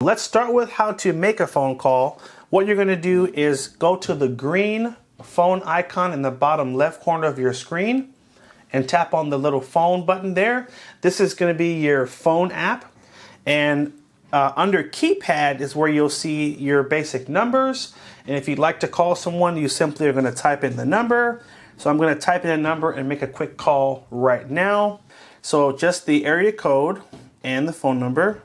Let's start with how to make a phone call. What you're going to do is go to the green phone icon in the bottom left corner of your screen and tap on the little phone button there. This is going to be your phone app, and under keypad is where you'll see your basic numbers. And if you'd like to call someone, you simply are going to type in the number. So I'm going to type in a number and make a quick call right now. So just the area code and the phone number.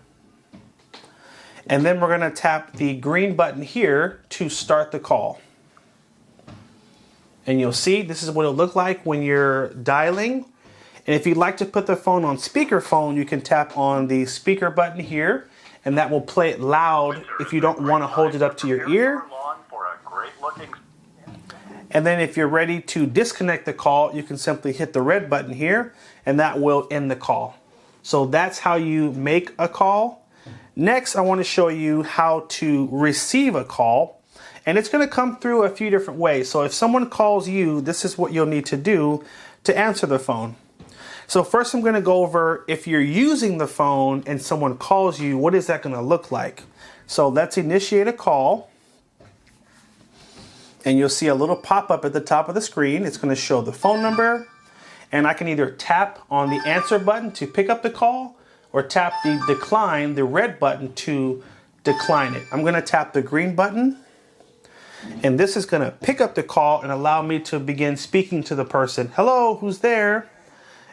And then we're going to tap the green button here to start the call. And you'll see this is what it'll look like when you're dialing. And if you'd like to put the phone on speakerphone, you can tap on the speaker button here, and that will play it loud if you don't want to hold it up to your ear. And then if you're ready to disconnect the call, you can simply hit the red button here, and that will end the call. So that's how you make a call. Next, I want to show you how to receive a call, and it's going to come through a few different ways. So if someone calls you, this is what you'll need to do to answer the phone. So first I'm going to go over if you're using the phone and someone calls you, what is that going to look like? So let's initiate a call, and you'll see a little pop-up at the top of the screen. It's going to show the phone number, and I can either tap on the answer button to pick up the call, or tap the decline, the red button, to decline it. I'm going to tap the green button, and this is going to pick up the call and allow me to begin speaking to the person. Hello, who's there?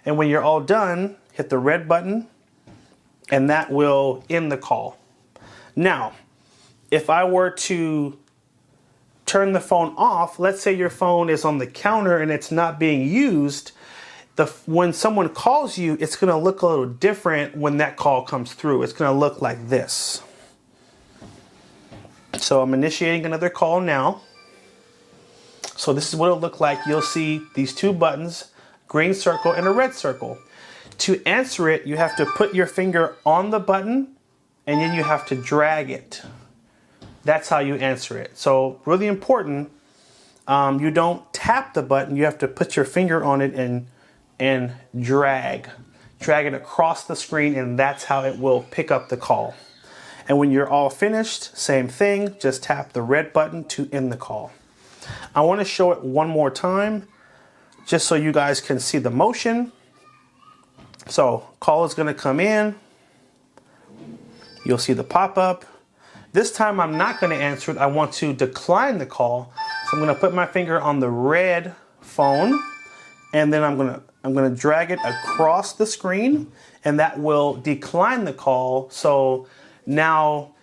And when you're all done, hit the red button, and that will end the call. Now, if I were to turn the phone off, let's say your phone is on the counter and it's not being used, when someone calls you, it's going to look a little different when that call comes through. It's going to look like this. So I'm initiating another call now. So this is what it'll look like. You'll see these two buttons, green circle and a red circle. To answer it, you have to put your finger on the button, and then you have to drag it. That's how you answer it. So really important, you don't tap the button. You have to put your finger on it and drag it across the screen, and that's how it will pick up the call. And when you're all finished, same thing, just tap the red button to end the call. I want to show it one more time just so you guys can see the motion. So call is going to come in. You'll see the pop-up. This time I'm not going to answer it. I want to decline the call. So I'm going to put my finger on the red phone, and then I'm going to drag it across the screen, and that will decline the call. So now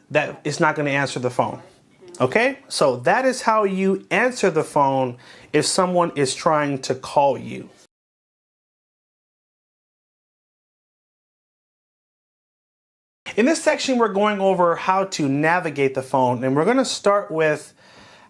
that it's not going to answer the phone. Okay, so that is how you answer the phone if someone is trying to call you. In this section, we're going over how to navigate the phone, and we're going to start with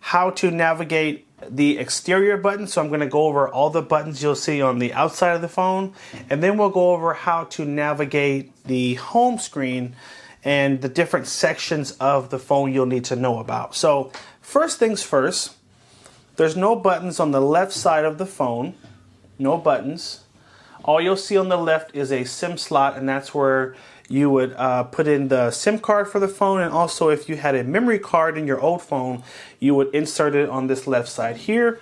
how to navigate the exterior button. So I'm going to go over all the buttons you'll see on the outside of the phone, and then we'll go over how to navigate the home screen and the different sections of the phone you'll need to know about. So first things first, there's no buttons on the left side of the phone, no buttons. All you'll see on the left is a SIM slot, and that's where you would put in the SIM card for the phone, and also if you had a memory card in your old phone, you would insert it on this left side here.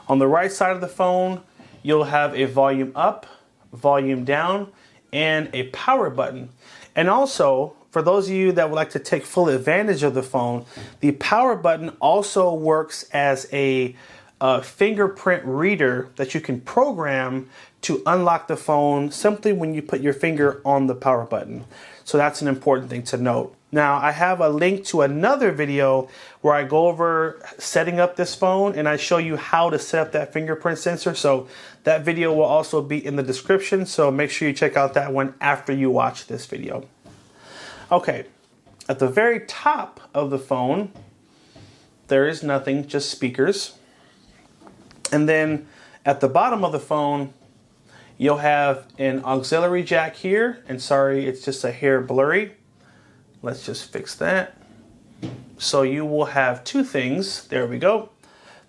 On the right side of the phone, you'll have a volume up, volume down, and a power button. And also, for those of you that would like to take full advantage of the phone, the power button also works as a fingerprint reader that you can program to unlock the phone simply when you put your finger on the power button. So that's an important thing to note. Now, I have a link to another video where I go over setting up this phone, and I show you how to set up that fingerprint sensor. So that video will also be in the description, so make sure you check out that one after you watch this video. Okay, at the very top of the phone, there is nothing, just speakers. And then at the bottom of the phone, you'll have an auxiliary jack here, and sorry, it's just a hair blurry. Let's just fix that. So you will have two things. There we go.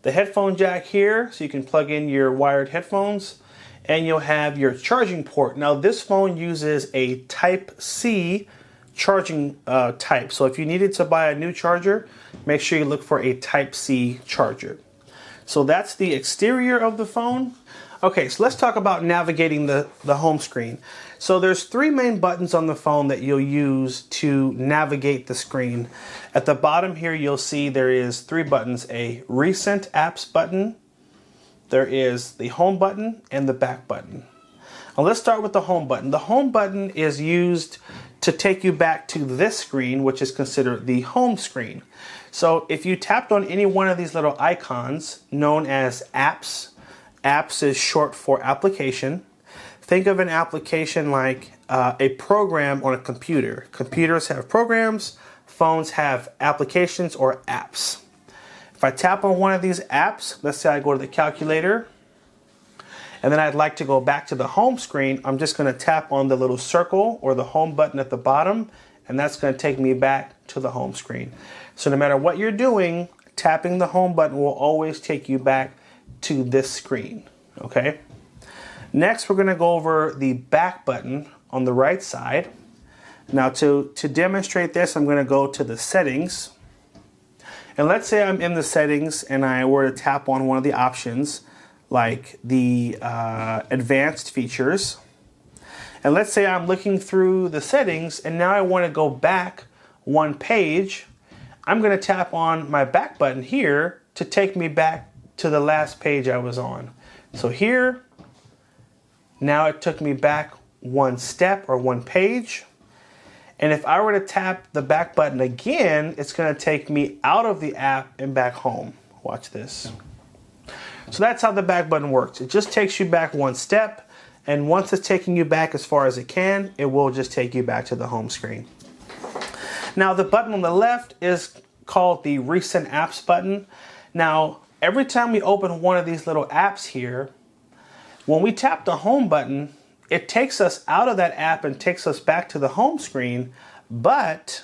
The headphone jack here, so you can plug in your wired headphones, and you'll have your charging port. Now this phone uses a Type-C charging type. So if you needed to buy a new charger, make sure you look for a Type-C charger. So that's the exterior of the phone. Okay, so let's talk about navigating the home screen. So there's three main buttons on the phone that you'll use to navigate the screen. At the bottom here, you'll see there is three buttons: a recent apps button, there is the home button, and the back button. Now let's start with the home button. The home button is used to take you back to this screen, which is considered the home screen. So if you tapped on any one of these little icons known as apps, apps is short for application. Think of an application like a program on a computer. Computers have programs, phones have applications or apps. If I tap on one of these apps, let's say I go to the calculator, and then I'd like to go back to the home screen, I'm just going to tap on the little circle or the home button at the bottom, and that's going to take me back to the home screen. So no matter what you're doing, tapping the home button will always take you back to this screen. Okay. Next, we're going to go over the back button on the right side. Now to demonstrate this, I'm going to go to the settings. And let's say I'm in the settings and I were to tap on one of the options, like the advanced features. And let's say I'm looking through the settings and now I want to go back one page. I'm going to tap on my back button here to take me back to the last page I was on. So here, now it took me back one step or one page. And if I were to tap the back button again, it's going to take me out of the app and back home. Watch this. So that's how the back button works. It just takes you back one step, and once it's taking you back as far as it can, it will just take you back to the home screen. Now the button on the left is called the recent apps button. Now every time we open one of these little apps here, when we tap the home button, it takes us out of that app and takes us back to the home screen, but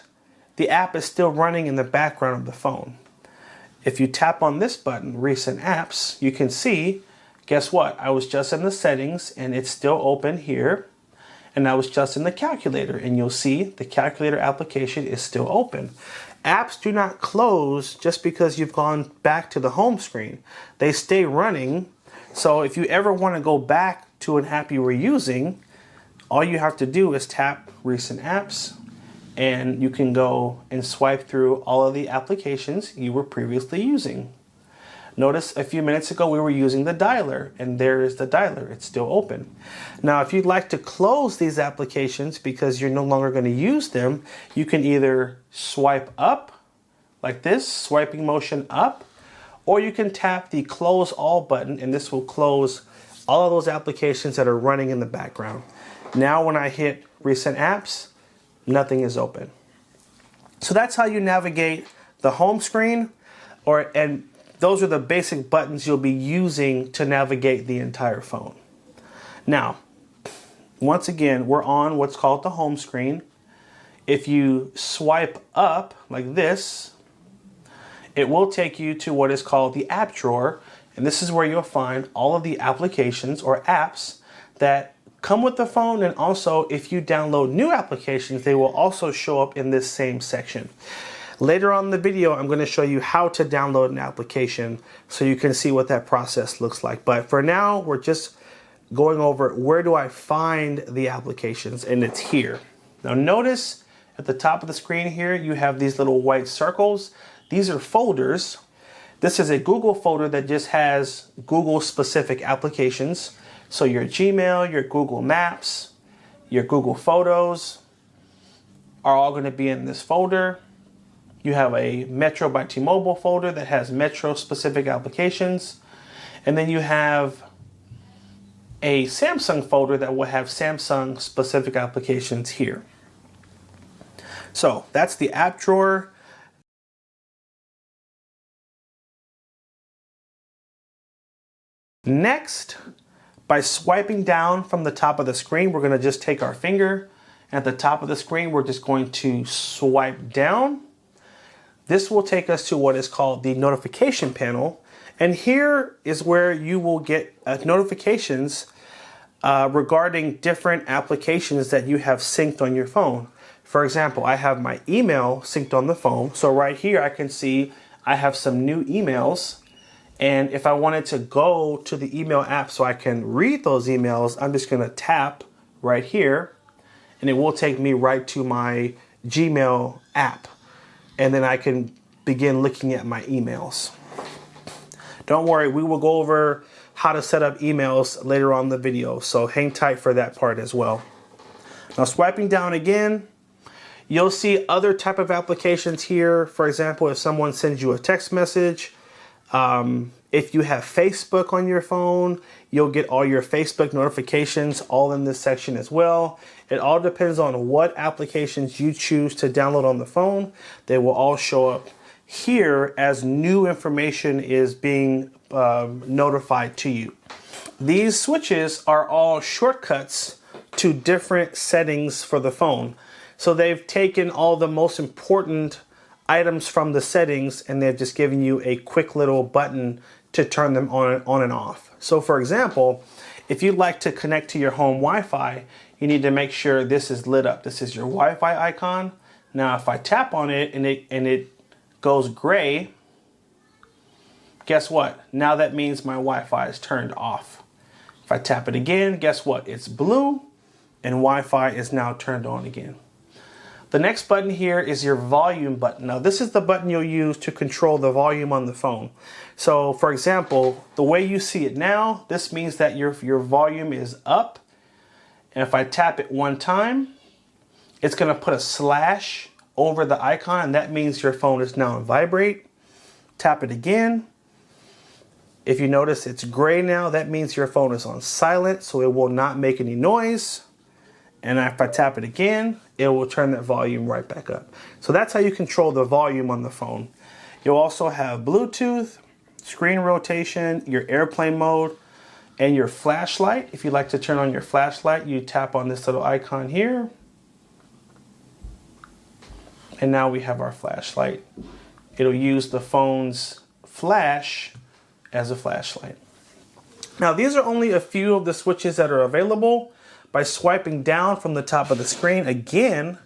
the app is still running in the background of the phone. If you tap on this button, recent apps, you can see, guess what? I was just in the settings and it's still open here. And I was just in the calculator and you'll see the calculator application is still open. Apps do not close just because you've gone back to the home screen. They stay running. So if you ever want to go back to an app you were using, all you have to do is tap recent apps and you can go and swipe through all of the applications you were previously using. Notice a few minutes ago we were using the dialer, and there is the dialer. It's still open. Now if you'd like to close these applications because you're no longer going to use them, you can either swipe up like this, swiping motion up, or you can tap the close all button and this will close all of those applications that are running in the background. Now when I hit recent apps, nothing is open. So that's how you navigate the home screen, and those are the basic buttons you'll be using to navigate the entire phone. Now, once again, we're on what's called the home screen. If you swipe up like this, it will take you to what is called the app drawer, and this is where you'll find all of the applications or apps that come with the phone, and also if you download new applications, they will also show up in this same section. Later on in the video, I'm going to show you how to download an application so you can see what that process looks like. But for now, we're just going over where do I find the applications, and it's here. Now notice at the top of the screen here, you have these little white circles. These are folders. This is a Google folder that just has Google specific applications. So your Gmail, your Google Maps, your Google Photos are all going to be in this folder. You have a Metro by T-Mobile folder that has Metro specific applications. And then you have a Samsung folder that will have Samsung specific applications here. So that's the app drawer. Next, by swiping down from the top of the screen, we're going to just take our finger. At the top of the screen, we're just going to swipe down. This will take us to what is called the notification panel. And here is where you will get notifications regarding different applications that you have synced on your phone. For example, I have my email synced on the phone. So right here, I can see I have some new emails. And if I wanted to go to the email app so I can read those emails, I'm just gonna tap right here and it will take me right to my Gmail app. And then I can begin looking at my emails. Don't worry, we will go over how to set up emails later on in the video, so hang tight for that part as well. Now swiping down again, you'll see other type of applications here. For example, if someone sends you a text message, if you have Facebook on your phone, you'll get all your Facebook notifications all in this section as well. It all depends on what applications you choose to download on the phone. They will all show up here as new information is being notified to you. These switches are all shortcuts to different settings for the phone. So they've taken all the most important items from the settings and they've just given you a quick little button to turn them on and off. So for example, if you'd like to connect to your home Wi-Fi, you need to make sure this is lit up. This is your Wi-Fi icon. Now if I tap on it and it goes gray, guess what? Now that means my Wi-Fi is turned off. If I tap it again, guess what? It's blue and Wi-Fi is now turned on again. The next button here is your volume button. Now this is the button you'll use to control the volume on the phone. So for example, the way you see it now, this means that your volume is up. And if I tap it one time, it's gonna put a slash over the icon, and that means your phone is now on vibrate. Tap it again. If you notice it's gray now, that means your phone is on silent, so it will not make any noise. And if I tap it again, it will turn that volume right back up. So that's how you control the volume on the phone. You'll also have Bluetooth, screen rotation, your airplane mode, and your flashlight. If you'd like to turn on your flashlight, you tap on this little icon here. And now we have our flashlight. It'll use the phone's flash as a flashlight. Now these are only a few of the switches that are available. By swiping down from the top of the screen, again,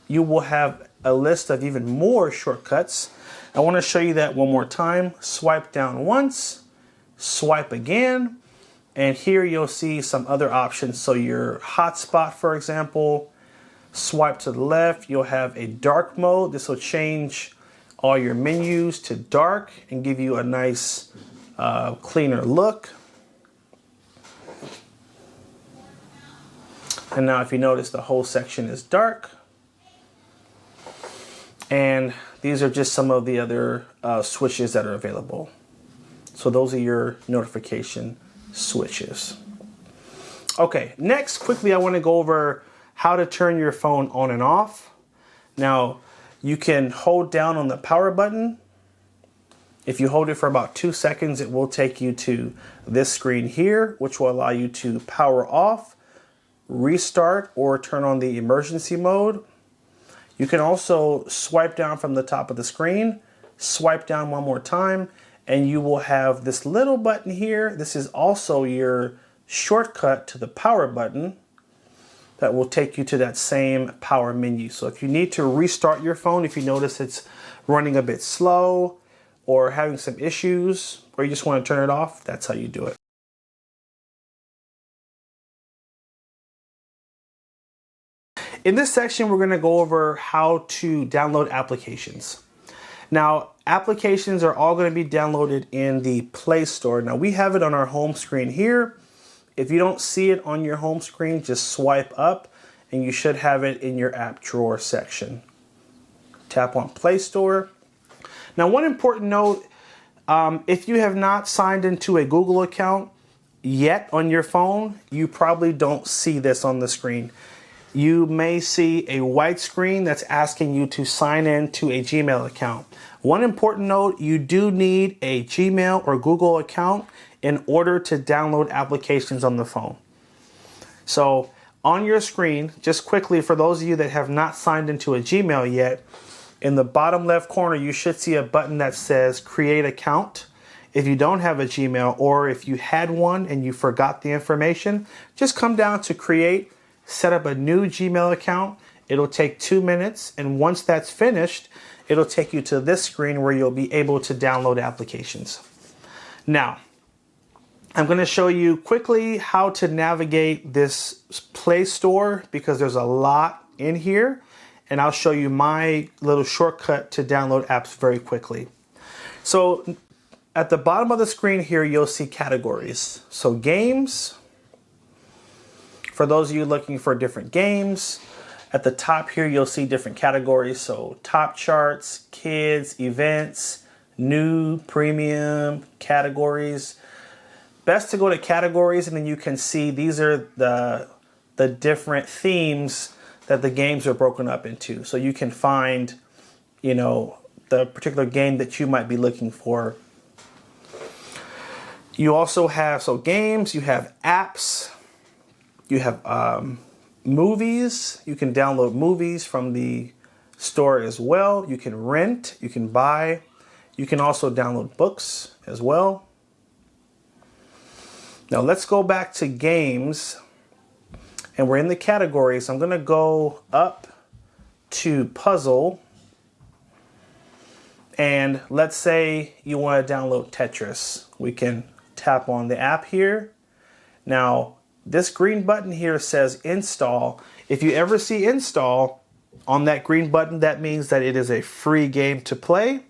you will have a list of even more shortcuts. I want to show you that one more time. Swipe down once, swipe again, and here you'll see some other options. So your hotspot, for example, swipe to the left, you'll have a dark mode. This will change all your menus to dark and give you a nice cleaner look. And now if you notice, the whole section is dark. And these are just some of the other switches that are available. So those are your notification switches. Okay, next, quickly, I want to go over how to turn your phone on and off. Now, you can hold down on the power button. If you hold it for about 2 seconds, it will take you to this screen here, which will allow you to power off, restart, or turn on the emergency mode. You can also swipe down from the top of the screen, swipe down one more time, and you will have this little button here. This is also your shortcut to the power button that will take you to that same power menu. So if you need to restart your phone, if you notice it's running a bit slow or having some issues, or you just want to turn it off, that's how you do it. In this section, we're going to go over how to download applications. Now, applications are all going to be downloaded in the Play Store. Now, we have it on our home screen here. If you don't see it on your home screen, just swipe up and you should have it in your app drawer section. Tap on Play Store. Now, one important note, if you have not signed into a Google account yet on your phone, you probably don't see this on the screen. You may see a white screen that's asking you to sign in to a Gmail account. One important note, you do need a Gmail or Google account in order to download applications on the phone. So on your screen, just quickly, for those of you that have not signed into a Gmail yet, in the bottom left corner, you should see a button that says Create Account. If you don't have a Gmail, or if you had one and you forgot the information, just come down to Create, set up a new Gmail account, It'll take 2 minutes, and once that's finished, it'll take you to this screen where you'll be able to download applications. Now, I'm going to show you quickly how to navigate this Play Store because there's a lot in here, and I'll show you my little shortcut to download apps very quickly. So at the bottom of the screen here, you'll see categories. So games, for those of you looking for different games. At the top here, you'll see different categories. So top charts, kids, events, new, premium, categories. Best to go to categories, and then you can see these are the different themes that the games are broken up into. So you can find, you know, the particular game that you might be looking for. You also have, so games, you have apps, you have movies. You can download movies from the store as well. You can rent, you can buy. You can also download books as well. Now let's go back to games, and we're in the categories. I'm going to go up to puzzle, and let's say you want to download Tetris. We can tap on the app here. Now this green button here says install. If you ever see install on that green button, that means that it is a free game to play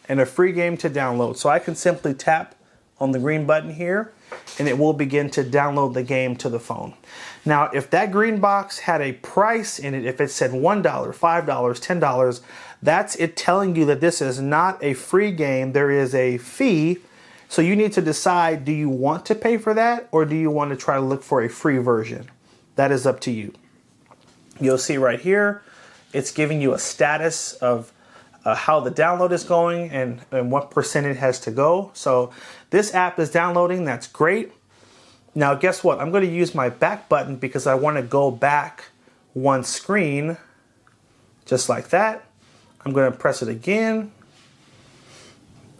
and a free game to download. So I can simply tap on the green button here, and it will begin to download the game to the phone. Now, if that green box had a price in it, if it said $1, $5, $10, that's it telling you that this is not a free game. There is a fee. So you need to decide, do you want to pay for that, or do you want to try to look for a free version? That is up to you. You'll see right here, it's giving you a status of how the download is going and what percent it has to go. So this app is downloading. That's great. Now guess what? I'm going to use my back button because I want to go back one screen just like that. I'm going to press it again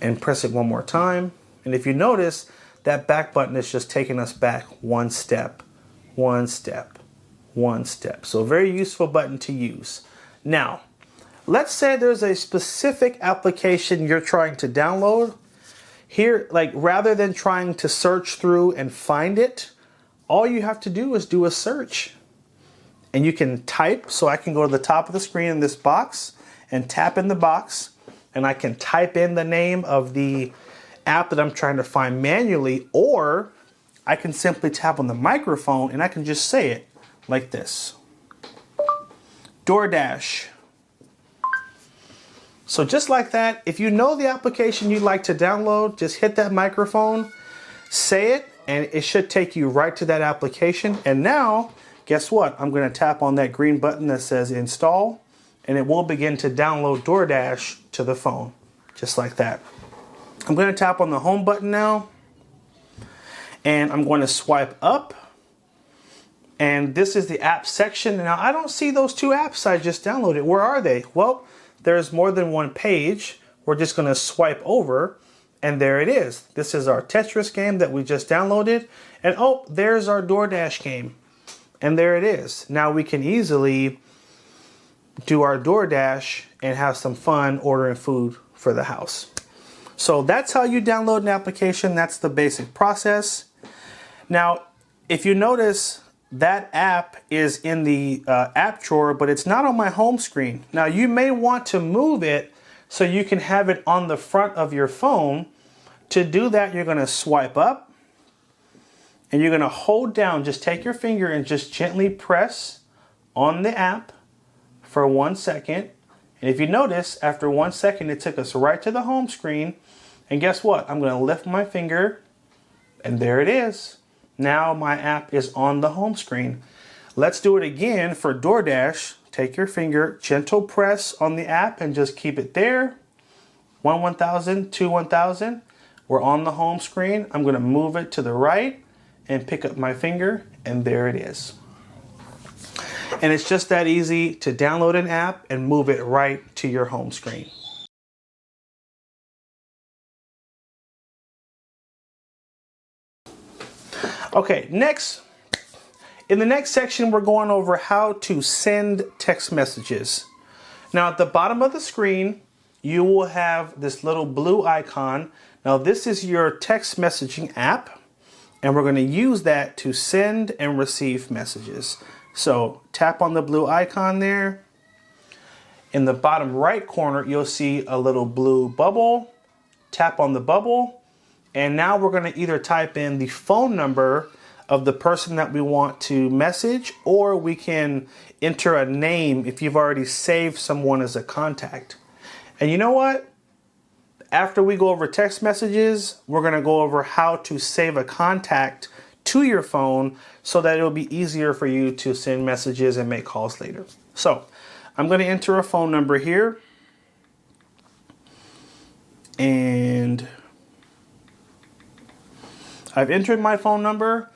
and press it one more time. And if you notice, that back button is just taking us back one step, one step, one step. So a very useful button to use. Now, let's say there's a specific application you're trying to download. Here, like rather than trying to search through and find it, all you have to do is do a search. And you can type, so I can go to the top of the screen in this box and tap in the box, and I can type in the name of the app that I'm trying to find manually, or I can simply tap on the microphone and I can just say it like this. DoorDash. So just like that, if you know the application you'd like to download, just hit that microphone, say it, and it should take you right to that application. And now, guess what? I'm going to tap on that green button that says install, and it will begin to download DoorDash to the phone, just like that. I'm going to tap on the home button now, and I'm going to swipe up, and this is the app section. Now I don't see those two apps I just downloaded. Where are they? Well, there's more than one page. We're just going to swipe over, and there it is. This is our Tetris game that we just downloaded, and oh, there's our DoorDash game, and there it is. Now we can easily do our DoorDash and have some fun ordering food for the house. So that's how you download an application. That's the basic process. Now, if you notice, that app is in the app drawer, but it's not on my home screen. Now, you may want to move it so you can have it on the front of your phone. To do that, you're going to swipe up, and you're going to hold down. Just take your finger and just gently press on the app for 1 second. And if you notice, after 1 second, it took us right to the home screen. And guess what? I'm going to lift my finger, and there it is. Now my app is on the home screen. Let's do it again for DoorDash. Take your finger, gentle press on the app, and just keep it there. 1,000, 2, 1,000. We're on the home screen. I'm going to move it to the right and pick up my finger, and there it is. And it's just that easy to download an app and move it right to your home screen. Okay, next In the next section, we're going over how to send text messages. Now at the bottom of the screen, you will have this little blue icon. Now this is your text messaging app, and we're going to use that to send and receive messages. So tap on the blue icon there. In the bottom right corner, you'll see a little blue bubble. Tap on the bubble, and now we're going to either type in the phone number of the person that we want to message, or we can enter a name if you've already saved someone as a contact. And you know what? After we go over text messages, we're going to go over how to save a contact to your phone so that it'll be easier for you to send messages and make calls later. So I'm going to enter a phone number here. And I've entered my phone number.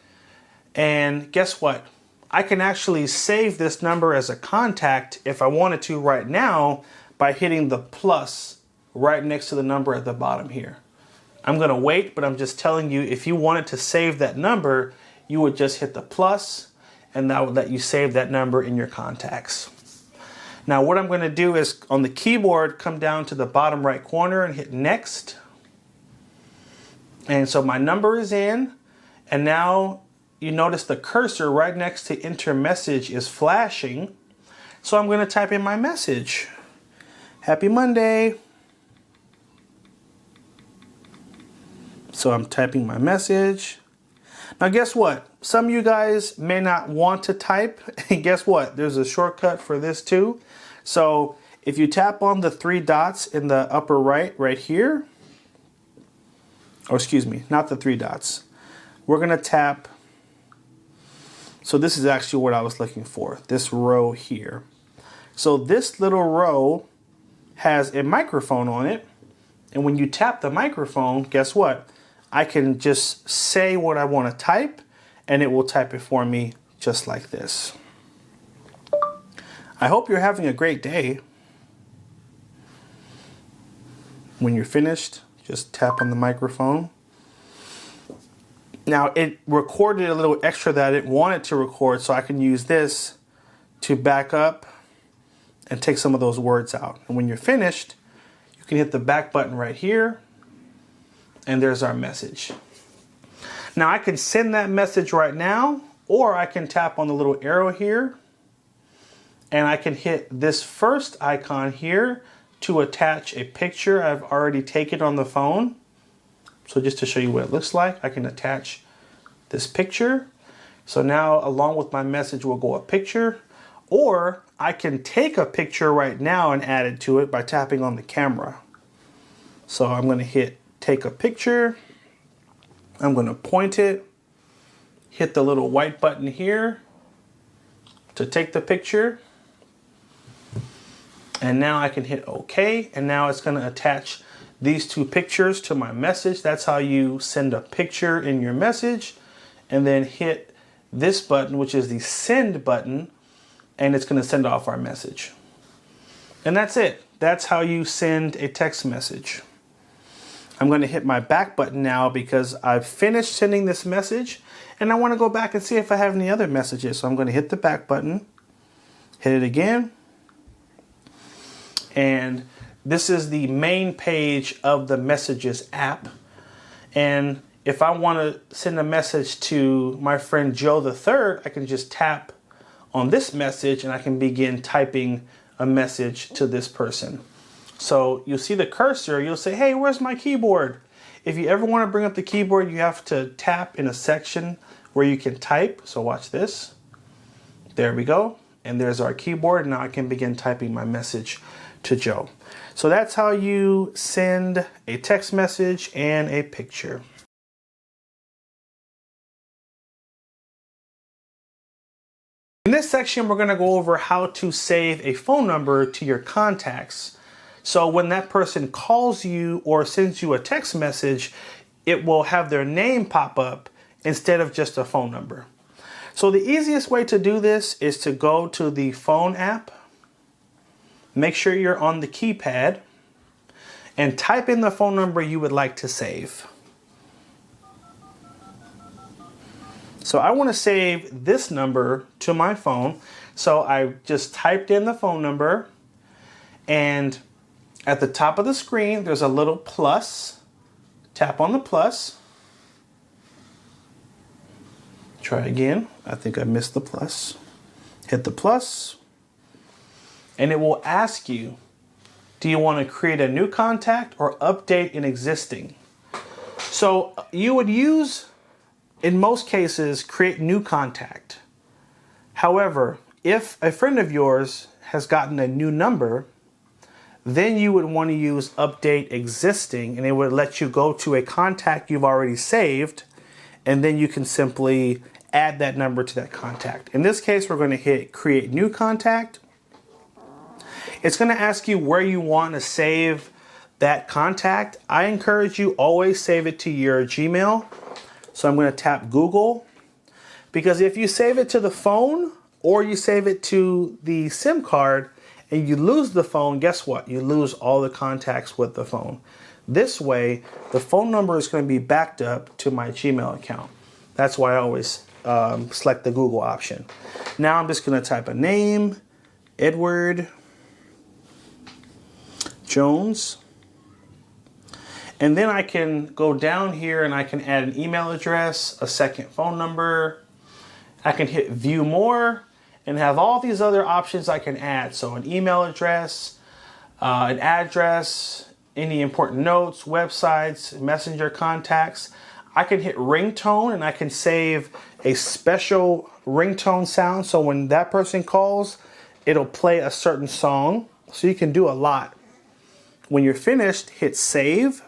And guess what? I can actually save this number as a contact if I wanted to right now by hitting the plus right next to the number at the bottom here. I'm going to wait, but I'm just telling you, if you wanted to save that number, you would just hit the plus, and that would let you save that number in your contacts. Now what I'm going to do is on the keyboard, come down to the bottom right corner and hit next. And so my number is in, and now you notice the cursor right next to enter message is flashing. So I'm going to type in my message. Happy Monday. So I'm typing my message. Now guess what? Some of you guys may not want to type. And guess what? There's a shortcut for this too. So if you tap on the three dots in the upper right here, or excuse me, not the three dots. We're going to tap. So this is actually what I was looking for, this row here. So this little row has a microphone on it. And when you tap the microphone, guess what? I can just say what I want to type, and it will type it for me just like this. I hope you're having a great day. When you're finished, just tap on the microphone. Now it recorded a little extra that it wanted to record, so I can use this to back up and take some of those words out. And when you're finished, you can hit the back button right here, and there's our message. Now I can send that message right now, or I can tap on the little arrow here, and I can hit this first icon here to attach a picture I've already taken on the phone. So just to show you what it looks like, I can attach this picture. So now along with my message will go a picture, or I can take a picture right now and add it to it by tapping on the camera. So I'm going to hit take a picture. I'm going to point it, hit the little white button here to take the picture. And now I can hit OK, and now it's going to attach these two pictures to my message. That's how you send a picture in your message. And then hit this button, which is the send button, and it's going to send off our message. And that's it. That's how you send a text message. I'm going to hit my back button now because I've finished sending this message, and I want to go back and see if I have any other messages. So I'm going to hit the back button, hit it again, and this is the main page of the Messages app. And if I want to send a message to my friend Joe the Third, I can just tap on this message and I can begin typing a message to this person. So you'll see the cursor, you'll say, hey, where's my keyboard? If you ever want to bring up the keyboard, you have to tap in a section where you can type. So watch this. There we go. And there's our keyboard. Now I can begin typing my message to Joe. So that's how you send a text message and a picture. In this section, we're going to go over how to save a phone number to your contacts. So when that person calls you or sends you a text message, it will have their name pop up instead of just a phone number. So the easiest way to do this is to go to the phone app, make sure you're on the keypad, and type in the phone number you would like to save. So I want to save this number to my phone. So I just typed in the phone number, and at the top of the screen, there's a little plus. Tap on the plus. Try again. I think I missed the plus. Hit the plus, and it will ask you, do you want to create a new contact or update an existing? So you would use, in most cases, create new contact. However, if a friend of yours has gotten a new number, then you would want to use update existing, and it would let you go to a contact you've already saved, and then you can simply add that number to that contact. In this case, we're going to hit create new contact. It's going to ask you where you want to save that contact. I encourage you always save it to your Gmail. So I'm going to tap Google, because if you save it to the phone or you save it to the SIM card and you lose the phone, guess what? You lose all the contacts with the phone. This way, the phone number is going to be backed up to my Gmail account. That's why I always select the Google option. Now I'm just going to type a name, Edward Jones. And then I can go down here and I can add an email address, a second phone number. I can hit view more and have all these other options I can add. So an email address, an address, any important notes, websites, messenger contacts. I can hit ringtone and I can save a special ringtone sound. So when that person calls, it'll play a certain song. So you can do a lot. When you're finished, hit save.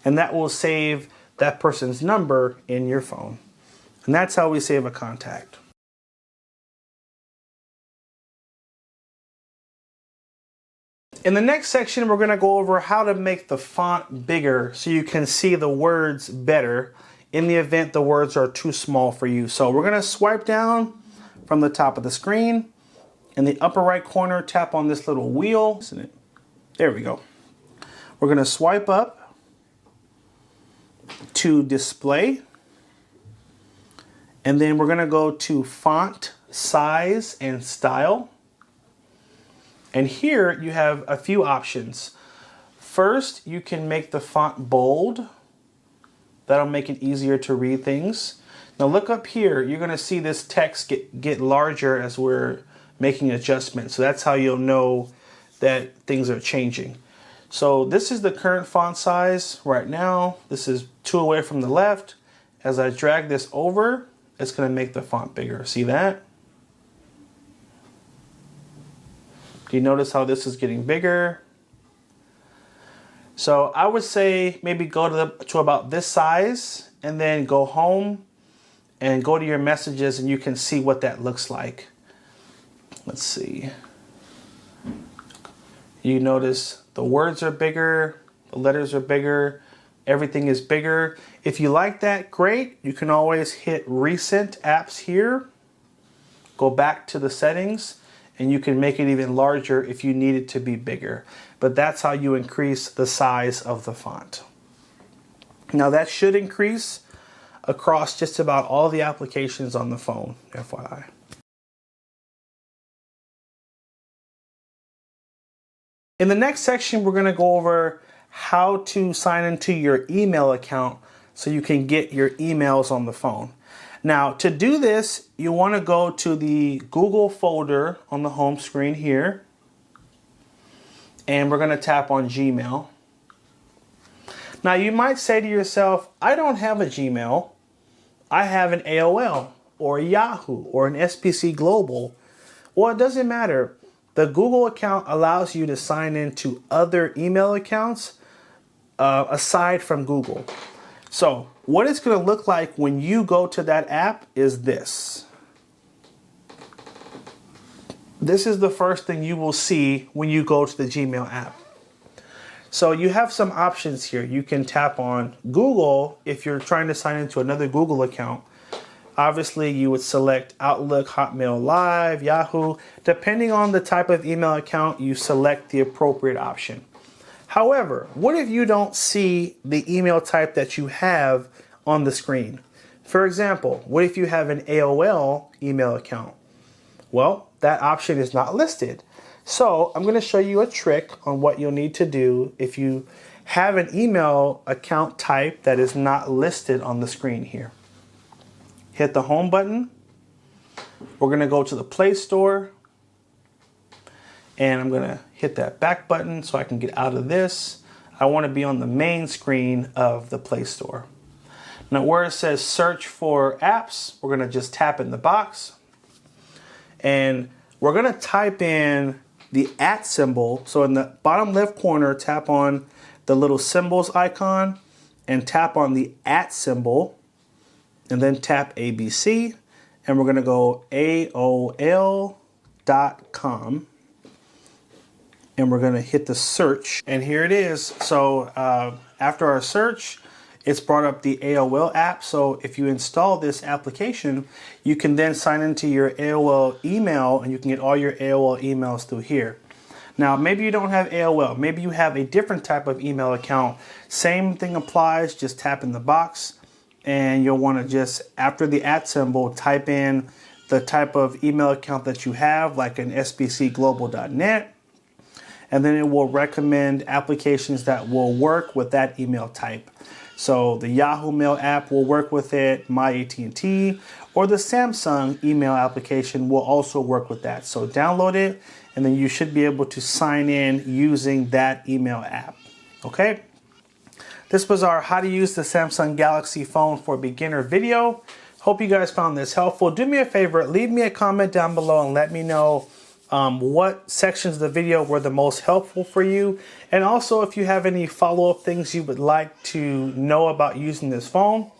And that will save that person's number in your phone. And that's how we save a contact. In the next section, we're going to go over how to make the font bigger so you can see the words better in the event the words are too small for you. So we're going to swipe down from the top of the screen. In the upper right corner, tap on this little wheel. Isn't it? There we go. We're going to swipe up to display, and then we're going to go to font size and style, and here you have a few options. First, you can make the font bold. That'll make it easier to read things. Now look up here, you're going to see this text get larger as we're making adjustments, so that's how you'll know that things are changing. So this is the current font size right now. This is 2 away from the left. As I drag this over, it's going to make the font bigger. See that? Do you notice how this is getting bigger? So I would say maybe go to about this size, and then go home and go to your messages, and you can see what that looks like. Let's see. You notice the words are bigger, the letters are bigger, everything is bigger. If you like that, great. You can always hit recent apps here, go back to the settings, and you can make it even larger if you need it to be bigger. But that's how you increase the size of the font. Now that should increase across just about all the applications on the phone, FYI. In the next section, we're going to go over how to sign into your email account so you can get your emails on the phone. Now, to do this, you want to go to the Google folder on the home screen here, and we're going to tap on Gmail. Now, you might say to yourself, I don't have a Gmail. I have an AOL or a Yahoo or an SPC Global. Well, it doesn't matter. The Google account allows you to sign into other email accounts aside from Google. So what it's going to look like when you go to that app is this. This is the first thing you will see when you go to the Gmail app. So you have some options here. You can tap on Google if you're trying to sign into another Google account. Obviously, you would select Outlook, Hotmail Live, Yahoo. Depending on the type of email account, you select the appropriate option. However, what if you don't see the email type that you have on the screen? For example, what if you have an AOL email account? Well, that option is not listed. So I'm going to show you a trick on what you'll need to do if you have an email account type that is not listed on the screen here. Hit the home button. We're going to go to the Play Store. And I'm going to hit that back button so I can get out of this. I want to be on the main screen of the Play Store. Now where it says search for apps, we're going to just tap in the box. And we're going to type in the @ symbol. So in the bottom left corner, tap on the little symbols icon and tap on the @ symbol. And then tap ABC. And we're going to go AOL.com. And we're going to hit the search. And here it is. So after our search, it's brought up the AOL app. So if you install this application, you can then sign into your AOL email and you can get all your AOL emails through here. Now, maybe you don't have AOL. Maybe you have a different type of email account. Same thing applies. Just tap in the box and you'll want to just, after the @ symbol, type in the type of email account that you have, like an sbcglobal.net. And then it will recommend applications that will work with that email type. So the Yahoo Mail app will work with it, my A23, or the Samsung email application will also work with that. So download it, and then you should be able to sign in using that email app. Okay? This was our how to use the Samsung Galaxy phone for beginner video. Hope you guys found this helpful. Do me a favor, leave me a comment down below and let me know what sections of the video were the most helpful for you. And also if you have any follow-up things you would like to know about using this phone.